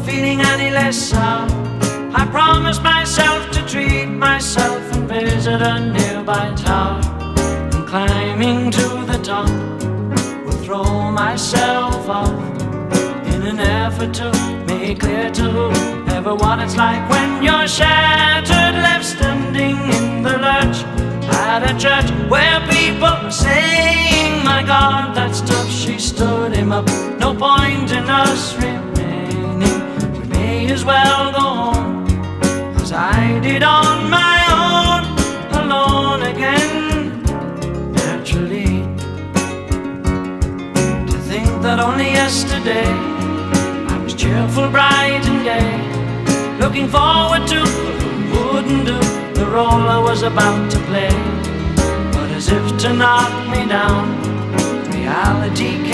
feeling any less sour. I promised myself to treat myself and visit a nearby tower, and climbing to the top will throw myself off in an effort to make clear to whoever what it's like when you're shattered, left standing in the lurch at a church where people are saying, my God, that's tough. She stood him up. No point in us remaining. We may as well go home, as I did on my own, alone again. Naturally, to think that only yesterday I was cheerful, bright and gay, looking forward to what wouldn't do the role I was about to play. But as if to knock me down, reality